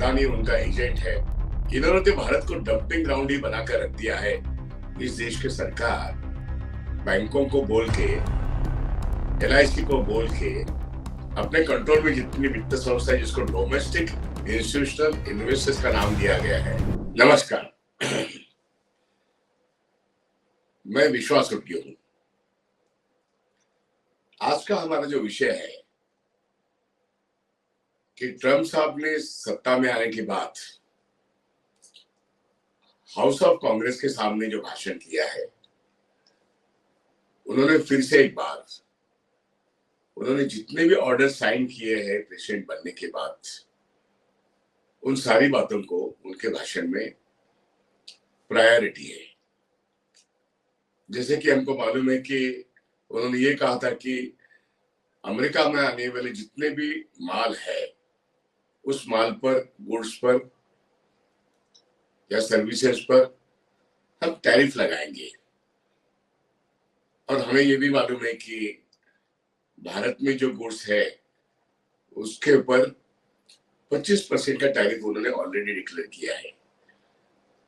अदानी उनका एजेंट है। इन्होंने तो भारत को डंपिंग ग्राउंड ही बनाकर रख दिया है। इस देश की सरकार बैंकों को बोल के, LIC को बोल के, अपने कंट्रोल में जितनी वित्त संस्था है जिसको डोमेस्टिक इंस्टीट्यूशनल इन्वेस्टर्स का नाम दिया गया है। नमस्कार, मैं विश्वास उट्टी हूं। आज का हमारा जो विषय है कि ट्रम्प साहब ने सत्ता में आने के बाद हाउस ऑफ कांग्रेस के सामने जो भाषण किया है, उन्होंने फिर से एक बार उन्होंने जितने भी ऑर्डर साइन किए हैं प्रेसिडेंट बनने के बाद, उन सारी बातों को उनके भाषण में प्रायोरिटी है। जैसे कि हमको मालूम है कि उन्होंने ये कहा था कि अमेरिका में आने वाले जितने भी माल है, उस माल पर, गुड्स पर या सर्विसेज पर हम टैरिफ लगाएंगे। और हमें ये भी मालूम है कि भारत में जो गुड्स है उसके ऊपर 25% का टैरिफ उन्होंने ऑलरेडी डिक्लेयर किया है।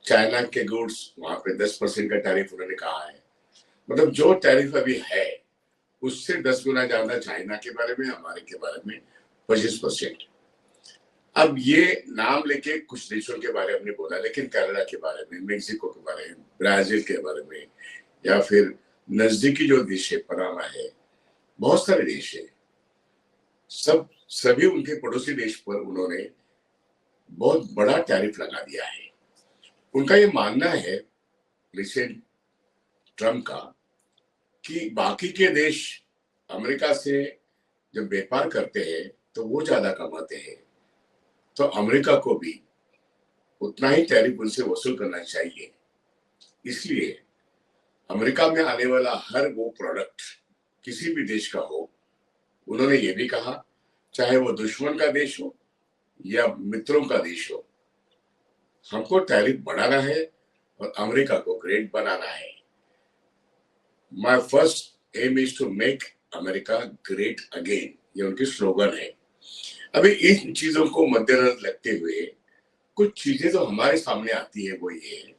चाइना के गुड्स, वहां पे 10% का टैरिफ उन्होंने कहा है। मतलब जो टैरिफ अभी है उससे 10 गुना ज्यादा चाइना के बारे में, हमारे के बारे में 25%। अब ये नाम लेके कुछ देशों के बारे में हमने बोला, लेकिन कनाडा के बारे में, मेक्सिको के बारे में, ब्राजील के बारे में, या फिर नजदीकी जो देश है, पनामा है, बहुत सारे देश है, सभी उनके पड़ोसी देश पर उन्होंने बहुत बड़ा टैरिफ लगा दिया है। उनका ये मानना है प्रेसिडेंट ट्रम्प का कि बाकी के देश अमेरिका से जब व्यापार करते हैं तो वो ज्यादा कमाते हैं, तो अमेरिका को भी उतना ही टैरिफ उनसे वसूल करना चाहिए। इसलिए अमेरिका में आने वाला हर वो प्रोडक्ट किसी भी देश का हो, उन्होंने ये भी कहा, चाहे वो दुश्मन का देश हो या मित्रों का देश हो, हमको टैरिफ बढ़ाना है और अमेरिका को ग्रेट बनाना है। My first aim is to make America great again, ये उनकी स्लोगन है। अभी इन चीजों को मद्देनजर रखते हुए कुछ चीजें जो हमारे सामने आती है वो ये है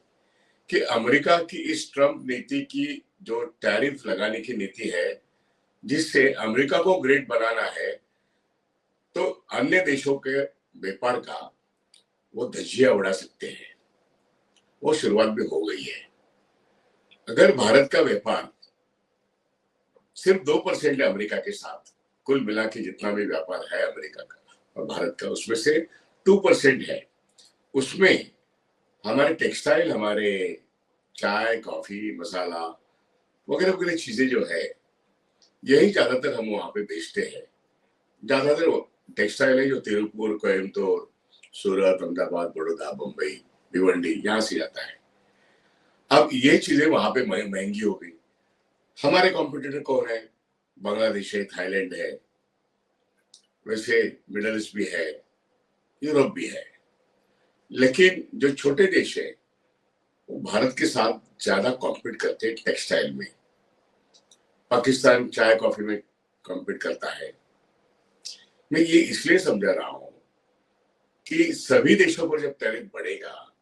कि अमेरिका की इस ट्रम्प नीति की जो टैरिफ लगाने की नीति है, जिससे अमेरिका को ग्रेट बनाना है, तो अन्य देशों के व्यापार का वो धज्जियां उड़ा सकते हैं। वो शुरुआत भी हो गई है। अगर भारत का व्यापार सिर्फ 2% है अमेरिका के साथ, कुल मिला के जितना भी व्यापार है अमेरिका का और भारत का, उसमें से 2% है। उसमें हमारे टेक्सटाइल, हमारे चाय, कॉफी, मसाला वगैरह वगैरह चीजें जो है, यही ज्यादातर हम वहां पे बेचते हैं। ज्यादातर टेक्सटाइल है जो तिरुपुर, कोयम्बतूर, सूरत, अहमदाबाद, बड़ौदा, मुंबई, भिवंडी, यहाँ से आता है। अब ये चीजें वहां पे महंगी हो गई। हमारे कॉम्पिटिटर कौन है? बांग्लादेश है, थाईलैंड है, वैसे मिडल ईस्ट भी है, यूरोप भी है। लेकिन जो छोटे देश है वो भारत के साथ ज्यादा कॉम्पीट करते हैं टेक्सटाइल में। पाकिस्तान चाय कॉफी में कॉम्पीट करता है। मैं ये इसलिए समझा रहा हूं कि सभी देशों पर जब टैरिफ बढ़ेगा,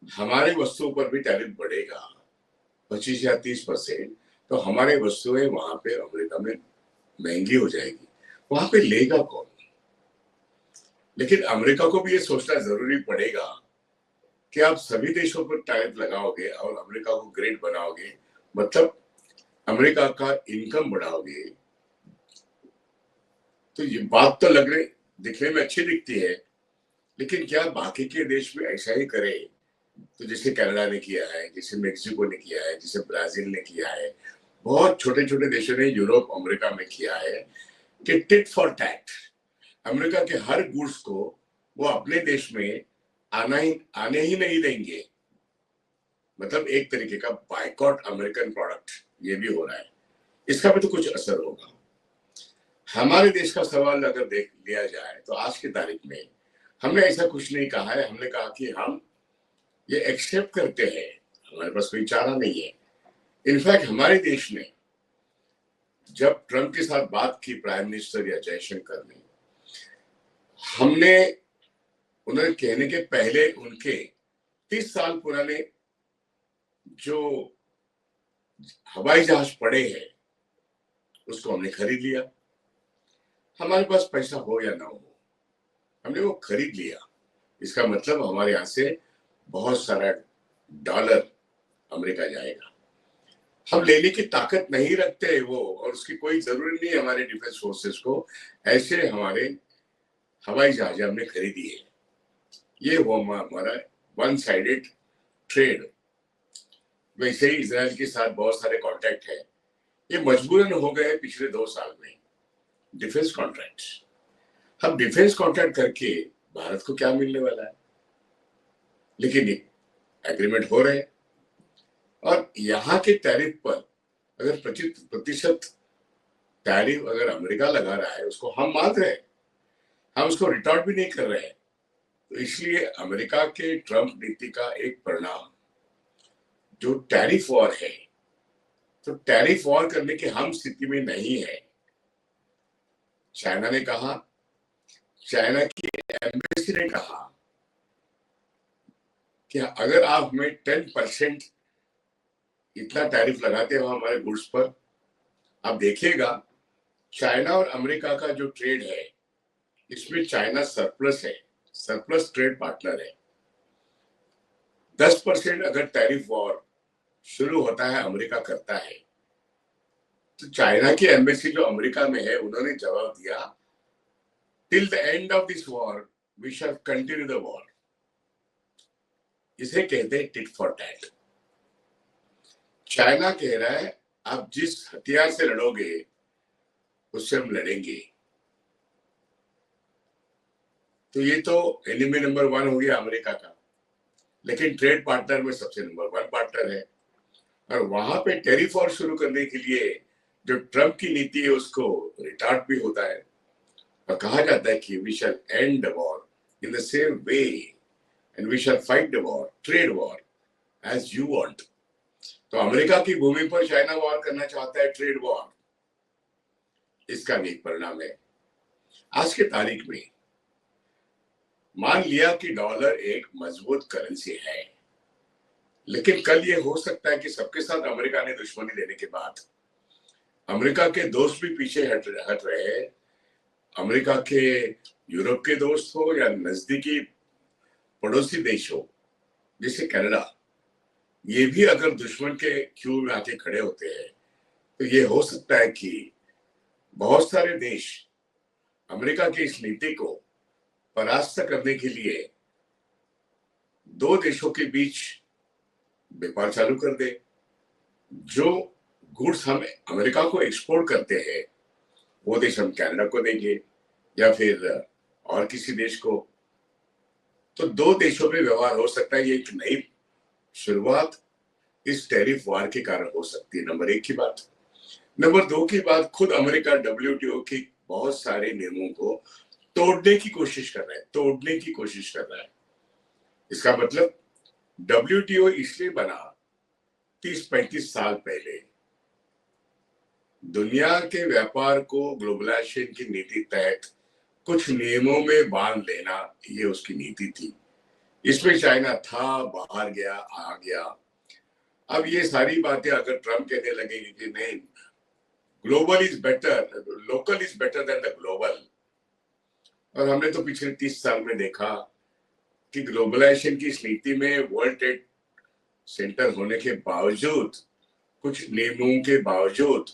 हमारे वस्तुओं पर भी टैरिफ बढ़ेगा 25 या 30%, तो हमारे वस्तुएं वहां पे अमेरिका में महंगी हो जाएगी। वहां पे लेगा कौन? लेकिन अमेरिका को भी ये सोचना जरूरी पड़ेगा कि आप सभी देशों पर टैरिफ लगाओगे और अमेरिका को ग्रेट बनाओगे, मतलब अमेरिका का इनकम बढ़ाओगे, तो ये बात तो दिखने में अच्छी दिखती है, लेकिन क्या बाकी के देश में ऐसा ही करे? तो जैसे कनाडा ने किया है, जैसे मेक्सिको ने किया है, जैसे ब्राजील ने किया है, बहुत छोटे छोटे देशों ने यूरोप, अमेरिका में किया है कि टिट फॉर टैट, अमेरिका के हर गुड्स को वो अपने देश में आने ही नहीं देंगे। मतलब एक तरीके का बायकॉट अमेरिकन प्रोडक्ट, ये भी हो रहा है। इसका भी तो कुछ असर होगा। हमारे देश का सवाल अगर देख लिया जाए तो आज की तारीख में हमने ऐसा कुछ नहीं कहा है। हमने कहा कि हम ये एक्सेप्ट करते हैं, हमारे पास कोई चारा नहीं है। इनफैक्ट हमारे देश ने जब ट्रम्प के साथ बात की, प्राइम मिनिस्टर या जयशंकर ने, हमने उन्होंने कहने के पहले उनके 30 साल पुराने जो हवाई जहाज पड़े हैं उसको हमने खरीद लिया। हमारे पास पैसा हो या ना हो, हमने वो खरीद लिया। इसका मतलब हमारे यहां से बहुत सारा डॉलर अमेरिका जाएगा। हम लेने की ताकत नहीं रखते वो, और उसकी कोई जरूरत नहीं है हमारे डिफेंस फोर्सेस को। ऐसे हमारे हवाई जहाज हमने खरीदी है। ये वो हमारा वन साइडेड ट्रेड। वैसे ही इजराइल के साथ बहुत सारे कॉन्ट्रैक्ट है, ये मजबूरन हो गए पिछले 2 साल में डिफेंस कॉन्ट्रैक्ट। हम डिफेंस कॉन्ट्रैक्ट करके भारत को क्या मिलने वाला है, लेकिन एग्रीमेंट हो रहे हैं। और यहाँ के टैरिफ पर अगर 25% टैरिफ अगर अमेरिका लगा रहा है, उसको हम मान रहे हैं, हम उसको रिटॉर्ट भी नहीं कर रहे हैं। तो इसलिए अमेरिका के ट्रंप नीति का एक परिणाम जो टैरिफ वॉर है, तो टैरिफ वॉर करने की हम स्थिति में नहीं है। चाइना ने कहा, चाइना की एम्बेसी ने कहा कि अगर आप हमें 10% इतना टैरिफ लगाते हो हमारे गुड्स पर, आप देखिएगा चाइना और अमेरिका का जो ट्रेड है इसमें चाइना सरप्लस है, सरप्लस ट्रेड पार्टनर है। 10% अगर टैरिफ वॉर शुरू होता है, अमेरिका करता है, तो चाइना की एम्बेसी जो अमेरिका में है उन्होंने जवाब दिया, till the end of this war we shall continue the war. इसे कहते हैं टिट फॉर टैट। चाइना कह रहा है आप जिस हथियार से लड़ोगे उससे हम लड़ेंगे। तो ये तो एनिमी नंबर 1 हो गया अमेरिका का, लेकिन ट्रेड पार्टनर में सबसे नंबर 1 पार्टनर है। और वहां पे टेरिफ वॉर शुरू करने के लिए जो ट्रंप की नीति है उसको रिटार्ड भी होता है, और कहा जाता है कि we shall end the war in the same way and we shall fight the war, trade war as you want. तो अमेरिका की भूमि पर चाइना वॉर करना चाहता है, ट्रेड वॉर। इसका भी एक परिणाम है। आज के तारीख में मान लिया कि डॉलर एक मजबूत करेंसी है, लेकिन कल ये हो सकता है कि सबके साथ अमेरिका ने दुश्मनी देने के बाद अमेरिका के दोस्त भी पीछे हट रहे हैं। अमेरिका के यूरोप के दोस्त हो या नजदीकी पड़ोसी देश हो जैसे कनाडा, ये भी अगर दुश्मन के क्यू में आके खड़े होते हैं तो ये हो सकता है कि बहुत सारे देश अमेरिका की इस नीति को परास्त करने के लिए दो देशों के बीच व्यापार चालू कर दे। जो गुड्स हम अमेरिका को एक्सपोर्ट करते हैं वो देश हम कनाडा को देंगे या फिर और किसी देश को। तो दो देशों में व्यवहार हो सकता है। ये एक नई शुरुआत इस टैरिफ वार के कारण हो सकती है, नंबर 1 की बात। नंबर 2 की बात, खुद अमेरिका डब्ल्यूटीओ की बहुत सारे नियमों को तोड़ने की कोशिश कर रहा है, इसका मतलब डब्ल्यूटीओ इसलिए बना 30-35 साल पहले, दुनिया के व्यापार को ग्लोबलाइजेशन की नीति तहत कुछ नियमों में बांध लेना, ये उसकी नीति थी। इसमें चाइना था, बाहर गया, आ गया। अब ये सारी बातें अगर ट्रम्प कहने लगेंगे कि नहीं, global is better, local is better than the global, और हमने तो पिछले 30 साल में देखा कि ग्लोबलाइजेशन की इस नीति में वर्ल्ड ट्रेड सेंटर होने के बावजूद, कुछ नियमों के बावजूद,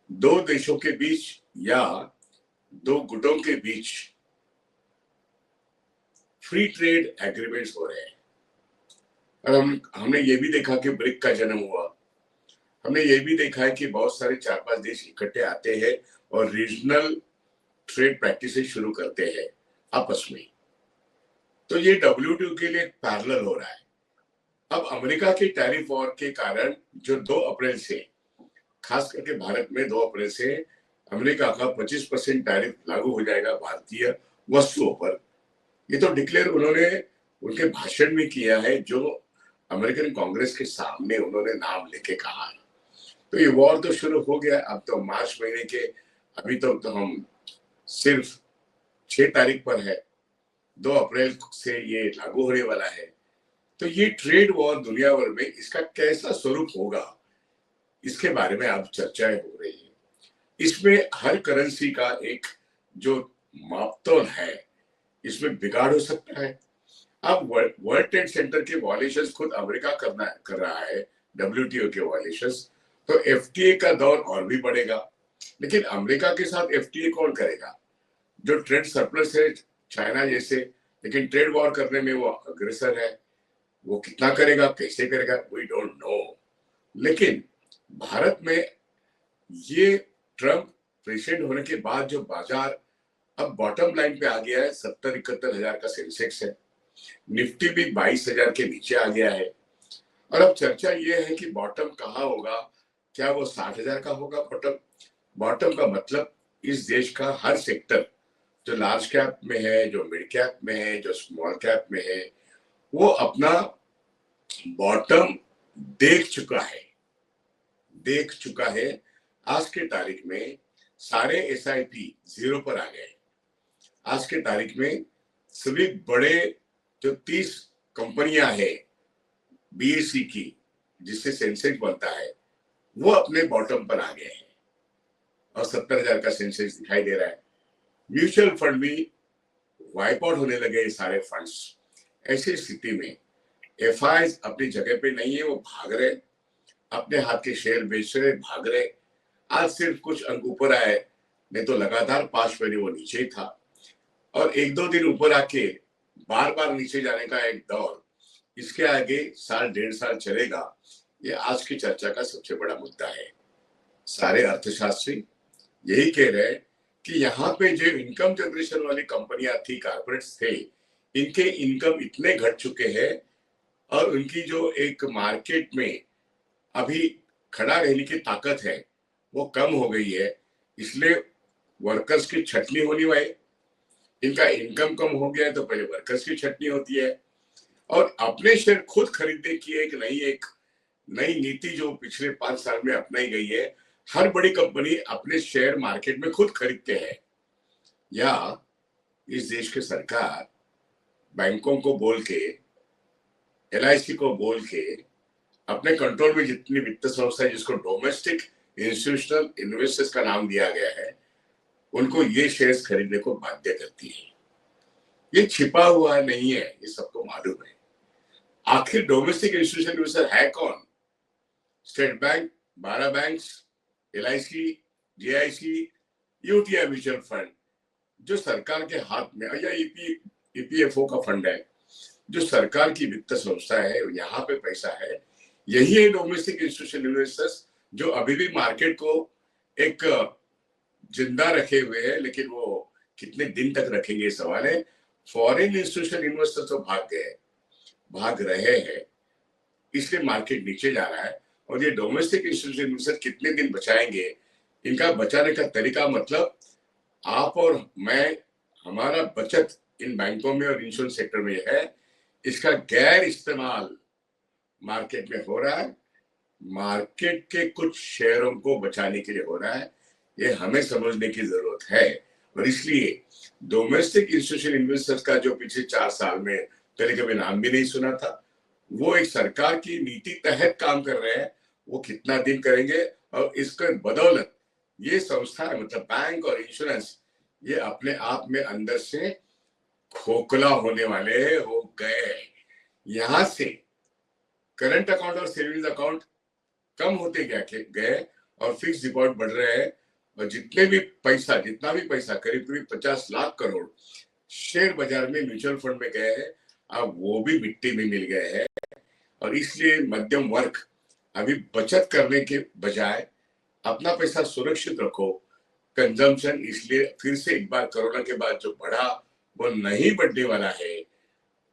दो देशों के बीच या दो गुटों के बीच फ्री ट्रेड एग्रीमेंट्स हो रहे हैं। और हमने ये भी देखा कि ब्रिक का जन्म हुआ। हमने ये भी देखा है कि बहुत सारे 4-5 देश इकट्ठे आते हैं और रीजनल ट्रेड प्रैक्टिसेस शुरू करते हैं आपस में। तो ये डब्ल्यूटीओ के लिए पैरेलल हो रहा है। अब अमेरिका के टैरिफ वॉर के कारण जो 2 अप्रैल से, खास करके भारत में 2 अप्रैल से अमेरिका का 25% टैरिफ लागू हो जाएगा भारतीय वस्तुओं पर। ये तो डिक्लेयर उन्होंने उनके भाषण में किया है, जो अमेरिकन कांग्रेस के सामने उन्होंने नाम लेके कहा। तो ये वॉर तो शुरू हो गया। अब तो मार्च महीने के, अभी तो हम सिर्फ 6 तारीख पर है, 2 अप्रैल से ये लागू होने वाला है। तो ये ट्रेड वॉर दुनिया भर में इसका कैसा स्वरूप होगा, इसके बारे में अब चर्चाएं हो रही है। इसमें हर करेंसी का एक जो मापतोल है, इसमें बिगाड़ हो सकता है। अब वर्ल्ड ट्रेड सेंटर के वॉयलेशंस खुद अमेरिका कर रहा है, डब्ल्यूटीओ के वॉयलेशंस, तो एफटीए का दौर और भी बढ़ेगा। लेकिन अमेरिका के साथ एफटीए कौन करेगा? जो ट्रेड सरप्लस है चाइना जैसे, लेकिन ट्रेड वॉर करने में वो अग्रेसर है, वो कितना करेगा, कैसे करेगा, वी डोंट नो। लेकिन भारत में ये ट्रम्प प्रेसिडेंट होने के बाद जो बाजार अब बॉटम लाइन पे आ गया है, 70-71 हजार का सेंसेक्स है, निफ्टी भी 22,000 के नीचे आ गया है। और अब चर्चा ये है कि बॉटम कहाँ होगा, क्या वो 60,000 का होगा बॉटम? बॉटम का मतलब इस देश का हर सेक्टर, जो लार्ज कैप में है, जो मिड कैप में है, जो स्मॉल कैप में है, वो अपना बॉटम देख चुका है। आज के तारीख में सारे एसआईपी जीरो पर आ गए। आज के तारीख में सभी बड़े जो 30 कंपनियां हैं बीएसई की, जिससे सेंसेक्स बनता है, वो अपने बॉटम पर आ गए हैं और 70,000 का सेंसेक्स दिखाई दे रहा है। म्यूचुअल फंड भी वाइप आउट होने लगे, सारे फंड्स। ऐसी स्थिति में एफआईज अपनी जगह पे नहीं है, वो भाग रहे, अपने हाथ के शेयर बेच रहे, भाग रहे। आज सिर्फ कुछ अंक ऊपर आए, नहीं तो लगातार 5 महीने वो नीचे ही था। और 1-2 दिन ऊपर आके बार बार नीचे जाने का एक दौर, इसके आगे 1.5 साल चलेगा। ये आज की चर्चा का सबसे बड़ा मुद्दा है। सारे अर्थशास्त्री यही कह रहे हैं कि यहाँ पे जो इनकम जनरेशन वाली कंपनियां थी, कारपोरेट्स थे, इनके इनकम इतने घट चुके हैं और उनकी जो एक मार्केट में अभी खड़ा रहने की ताकत है वो कम हो गई है। इसलिए वर्कर्स की छटनी होनी है। इनका इनकम कम हो गया है तो पहले वर्कर्स की छटनी होती है। और अपने शेयर खुद खरीदने की एक नई नीति जो पिछले 5 साल में अपनाई गई है। हर बड़ी कंपनी अपने शेयर मार्केट में खुद खरीदते हैं, या इस देश की सरकार बैंकों को बोल के, एलआईसी को बोल के, अपने कंट्रोल में जितनी वित्त संस्था है जिसको डोमेस्टिक इंस्टीट्यूशनल इन्वेस्टर्स का नाम दिया गया है, उनको ये शेयर्स खरीदने को बाध्य करती है। ये छिपा हुआ नहीं है, ये सबको मालूम है। आखिर डोमेस्टिक इंस्टीट्यूशन इन्वेस्टर है कौन? State bank, 12 banks, LIC, GIC, UTI mutual fund, जो सरकार के हाथ में, या ईपीएफओ का फंड है, जो सरकार की वित्त संस्था है, यहाँ पे पैसा है। यही है डोमेस्टिक इंस्टीट्यूशन इन्वेस्टर्स, जो अभी भी मार्केट को एक जिंदा रखे हुए हैं। लेकिन वो कितने दिन तक रखेंगे सवाल है। फॉरेन इंस्टीट्यूशन इन्वेस्टर्स तो भाग रहे हैं, इसलिए मार्केट नीचे जा रहा है। और ये डोमेस्टिक इंस्टीट्यूशन इन्वेस्टर कितने दिन बचाएंगे? इनका बचाने का तरीका मतलब आप और मैं, हमारा बचत इन बैंकों में और इंश्योरेंस सेक्टर में है, इसका गैर इस्तेमाल मार्केट में हो रहा है। मार्केट के कुछ शेयरों को बचाने के लिए हो रहा है। ये हमें समझने की जरूरत है। और इसलिए डोमेस्टिक इंस्टीट्यूशन इन्वेस्टर्स का जो पिछले 4 साल में पहले कभी नाम भी नहीं सुना था, वो एक सरकार की नीति तहत काम कर रहे हैं। वो कितना दिन करेंगे? और इसके बदौलत ये संस्था, मतलब बैंक और इंश्योरेंस, ये अपने आप में अंदर से खोखला होने वाले हो गए। यहां से करंट अकाउंट और सेविंग्स अकाउंट कम होते गए और फिक्स डिपॉजिट बढ़ रहे हैं। और जितना भी पैसा करीब 50 लाख करोड़ शेयर बाजार में, म्यूचुअल फंड में गए हैं, अब वो भी मिट्टी में मिल गए हैं। और इसलिए मध्यम वर्ग अभी बचत करने के बजाय अपना पैसा सुरक्षित रखो, कंजम्पशन। इसलिए फिर से एक बार कोरोना के बाद जो बढ़ा वो नहीं बढ़ने वाला है।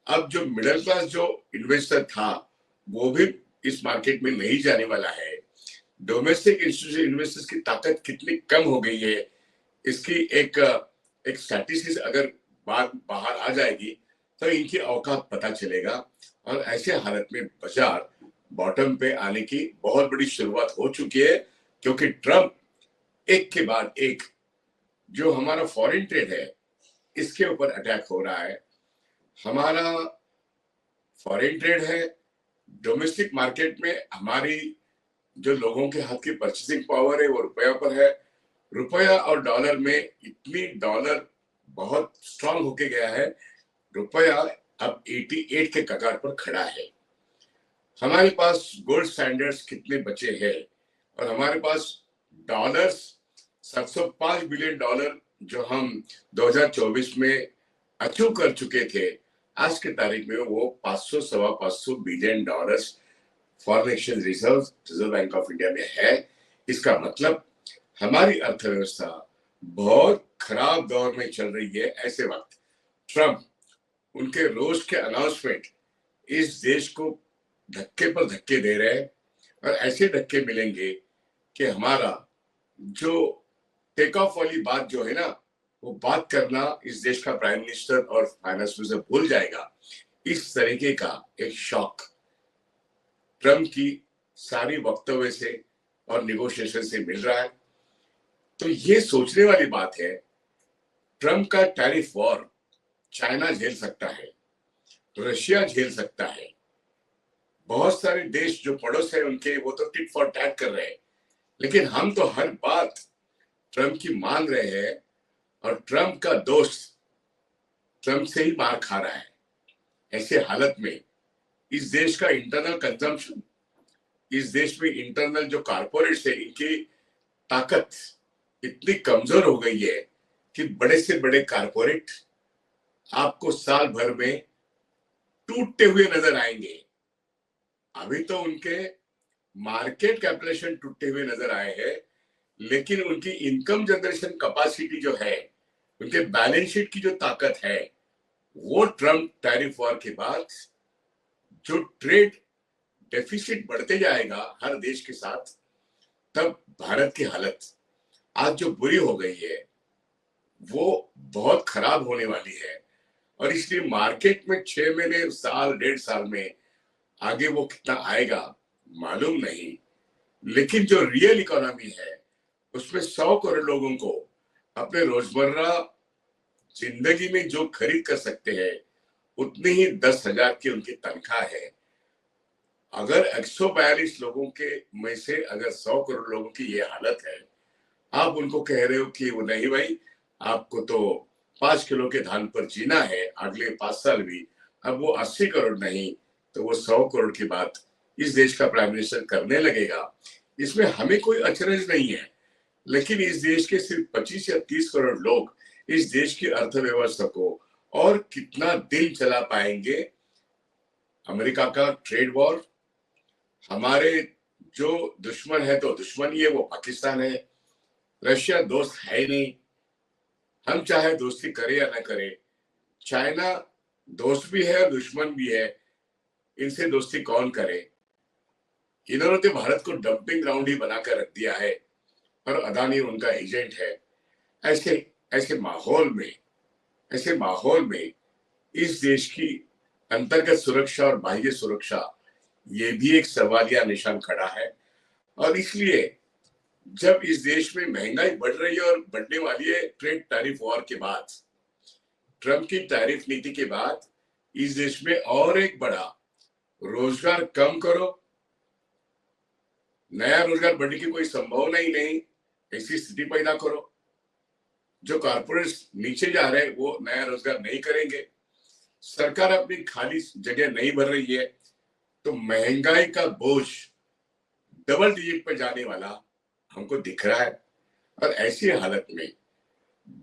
अब जो मिडिल क्लास जो इन्वेस्टर था वो भी इस मार्केट में नहीं जाने वाला है। डोमेस्टिक इंस्टीट्यूशन इन्वेस्टर्स की ताकत कितनी कम हो गई है, इसकी एक स्टैटिस्टिक्स अगर बात बाहर आ जाएगी तो इनकी औकात पता चलेगा। और ऐसे हालत में बाजार बॉटम पे आने की बहुत बड़ी शुरुआत हो चुकी है, क्योंकि ट्रम्प एक के बाद एक जो हमारा फॉरेन ट्रेड है इसके ऊपर अटैक हो रहा है। हमारा फॉरेन ट्रेड है, डोमेस्टिक मार्केट में हमारी जो लोगों के हाथ की परचेसिंग पावर है वो रुपया पर है। रुपया और डॉलर में इतनी डॉलर बहुत स्ट्रांग होके गया है, रुपया अब 88 के कगार पर खड़ा है। हमारे पास गोल्ड स्टैंडर्ड्स कितने बचे हैं और हमारे पास डॉलर्स 705 बिलियन डॉलर जो हम 2024 में अचीव कर चुके थे, आज के तारीख में वो 500 सवा 500 billion dollars foreign exchange reserve bank of India में है। इसका मतलब हमारी अर्थव्यवस्था बहुत खराब दौर में चल रही है। ऐसे वक्त ट्रम्प उनके रोज के अनाउंसमेंट इस देश को धक्के पर धक्के दे रहे हैं और ऐसे धक्के मिलेंगे कि हमारा जो टेक ऑफ वाली बात जो है ना, वो बात करना इस देश का प्राइम मिनिस्टर और फाइनेंस मिनिस्टर भूल जाएगा। इस तरीके का एक शॉक ट्रम्प की सारी वक्तव्य से और निगोशिएशन से मिल रहा है। तो ये सोचने वाली बात है, ट्रम्प का टैरिफ वॉर चाइना झेल सकता है, रशिया झेल सकता है, बहुत सारे देश जो पड़ोस है उनके वो तो टिट फॉर टैट कर रहे हैं, लेकिन हम तो हर बात ट्रम्प की मान रहे हैं और ट्रम्प का दोस्त ट्रम्प से ही मार खा रहा है। ऐसे हालत में इस देश का इंटरनल कंजम्पशन, इस देश में इंटरनल जो कारपोरेट्स है, इनकी ताकत इतनी कमजोर हो गई है कि बड़े से बड़े कारपोरेट आपको साल भर में टूटते हुए नजर आएंगे। अभी तो उनके मार्केट कैपिटलाइजेशन टूटते हुए नजर आए हैं, लेकिन उनकी इनकम जनरेशन कैपेसिटी जो है, उनके बैलेंस शीट की जो ताकत है, वो ट्रम्प टैरिफ वॉर के बाद जो ट्रेड डेफिसिट बढ़ते जाएगा हर देश के साथ, तब भारत की हालत आज जो बुरी हो गई है वो बहुत खराब होने वाली है। और इसलिए मार्केट में 6 महीने, साल, 1.5 साल में आगे वो कितना आएगा मालूम नहीं, लेकिन जो रियल इकोनॉमी है उसमें 100 करोड़ लोगों को अपने रोजमर्रा जिंदगी में जो खरीद कर सकते हैं उतनी ही 10,000 की उनकी तनख्वाह है। अगर 142 लोगों के में से अगर 100 करोड़ लोगों की ये हालत है, आप उनको कह रहे हो कि वो नहीं भाई, आपको तो 5 किलो के धान पर जीना है अगले 5 साल भी, अब वो 80 करोड़ नहीं तो वो 100 करोड़ की बात इस देश का प्राइम मिनिस्टर करने लगेगा। इसमें हमें कोई अचरज नहीं है, लेकिन इस देश के सिर्फ 25 या 30 करोड़ लोग इस देश की अर्थव्यवस्था को और कितना दिन चला पाएंगे। अमेरिका का ट्रेड वॉर, हमारे जो दुश्मन है तो दुश्मन ही है, वो पाकिस्तान है, रशिया दोस्त है नहीं, हम चाहे दोस्ती करे या ना करे, चाइना दोस्त भी है और दुश्मन भी है, इनसे दोस्ती कौन करे। इन्होंने तो भारत को डंपिंग ग्राउंड ही बनाकर रख दिया है और अदानी उनका एजेंट है। ऐसे ऐसे माहौल में इस देश की अंतर्गत सुरक्षा और बाह्य सुरक्षा, ये भी एक सवालिया निशान खड़ा है। और इसलिए जब इस देश में महंगाई बढ़ रही है और बढ़ने वाली है ट्रेड टैरिफ वॉर के बाद, ट्रम्प की टैरिफ नीति के बाद, इस देश में और एक बड़ा रोजगार कम करो, नया रोजगार बढ़ने की कोई संभावना ही नहीं, ऐसी स्थिति पैदा करो। जो कॉर्पोरेट्स नीचे जा रहे हैं वो नया रोजगार नहीं करेंगे, सरकार अपनी खाली जगह नहीं भर रही है, तो महंगाई का बोझ डबल डिजिट पर जाने वाला हमको दिख रहा है। और ऐसी हालत में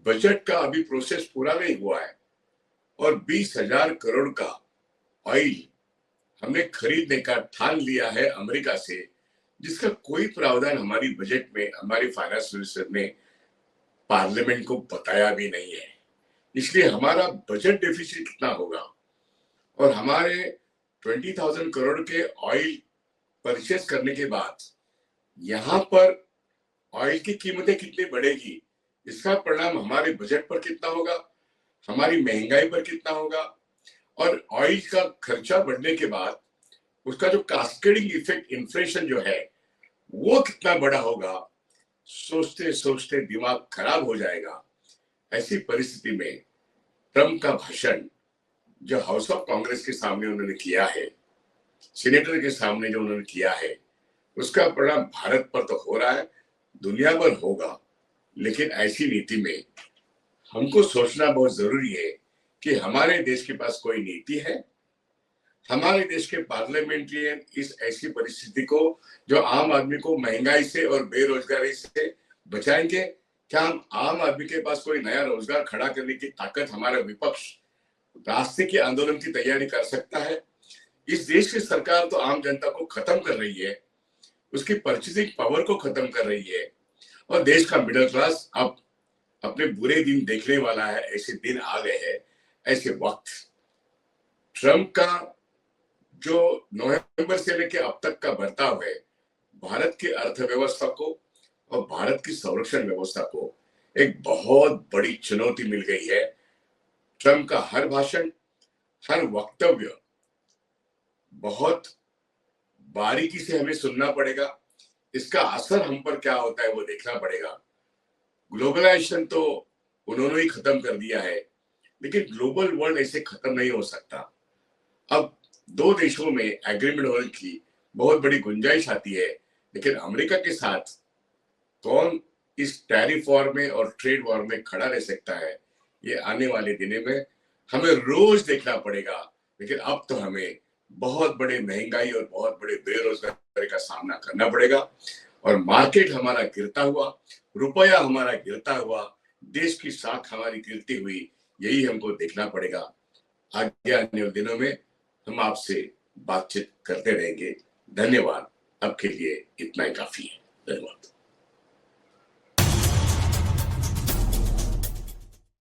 बजट का अभी प्रोसेस पूरा नहीं हुआ है और 20,000 करोड़ का ऑयल हमने खरीदने का ठान लिया है अमेरिका से, जिसका कोई प्रावधान हमारी बजट में हमारी फाइनेंस मिनिस्टर ने पार्लियामेंट को बताया भी नहीं है। इसलिए हमारा बजट डेफिसिट कितना होगा और हमारे 20,000 करोड़ के ऑयल परचेस करने के बाद यहाँ पर ऑयल की कीमतें कितनी बढ़ेगी, इसका परिणाम हमारे बजट पर कितना होगा, हमारी महंगाई पर कितना होगा, और ऑयल का खर्चा बढ़ने के बाद उसका जो कास्केडिंग इफेक्ट इन्फ्लेशन जो है वो कितना बड़ा होगा, सोचते सोचते दिमाग खराब हो जाएगा। ऐसी परिस्थिति में ट्रम्प का भाषण जो हाउस ऑफ कांग्रेस के सामने उन्होंने किया है, सीनेटर के सामने जो उन्होंने किया है, उसका परिणाम भारत पर तो हो रहा है, दुनिया भर होगा। लेकिन ऐसी नीति में हमको सोचना बहुत जरूरी है कि हमारे देश के पास कोई नीति है, हमारे देश के पार्लियामेंट्रियन इस ऐसी परिस्थिति को जो आम आदमी को महंगाई से और बेरोजगारी से बचाएंगे? क्या हम आम आदमी के पास कोई नया रोजगार खड़ा करने की ताकत हमारा विपक्ष रास्ते के आंदोलन की तैयारी कर सकता है? इस देश की सरकार तो आम जनता को खत्म कर रही है, उसकी परचेसिंग पावर को खत्म कर रही है, और देश का मिडिल क्लास अब अपने बुरे दिन देखने वाला है। ऐसे दिन आ गए हैं, ऐसे वक्त। ट्रंप का जो नवंबर से लेकर अब तक का बर्ताव है, भारत की अर्थव्यवस्था को और भारत की संरक्षण व्यवस्था को एक बहुत बड़ी चुनौती मिल गई है। ट्रंप का हर भाषण, हर वक्तव्य बहुत बारीकी से हमें सुनना पड़ेगा। इसका असर हम पर क्या होता है वो देखना पड़ेगा। ग्लोबलाइजेशन तो उन्होंने ही खत्म कर दिया है, लेकिन ग्लोबल वर्ल्ड ऐसे खत्म नहीं हो सकता। अब दो देशों में एग्रीमेंट होने की बहुत बड़ी गुंजाइश आती है, लेकिन अमेरिका के साथ कौन इस टैरिफ वॉर में और ट्रेड वॉर में खड़ा रह सकता है, ये आने वाले दिनों में हमें रोज देखना पड़ेगा। लेकिन अब तो हमें बहुत बड़े महंगाई और बहुत बड़े बेरोजगारी का सामना करना पड़ेगा, और मार्केट हमारा गिरता हुआ, रुपया हमारा गिरता हुआ, देश की साख हमारी गिरती हुई, यही हमको देखना पड़ेगा। आगे आने वाले दिनों में हम आपसे बातचीत करते रहेंगे। धन्यवाद। अब के लिए इतना ही काफी है। धन्यवाद।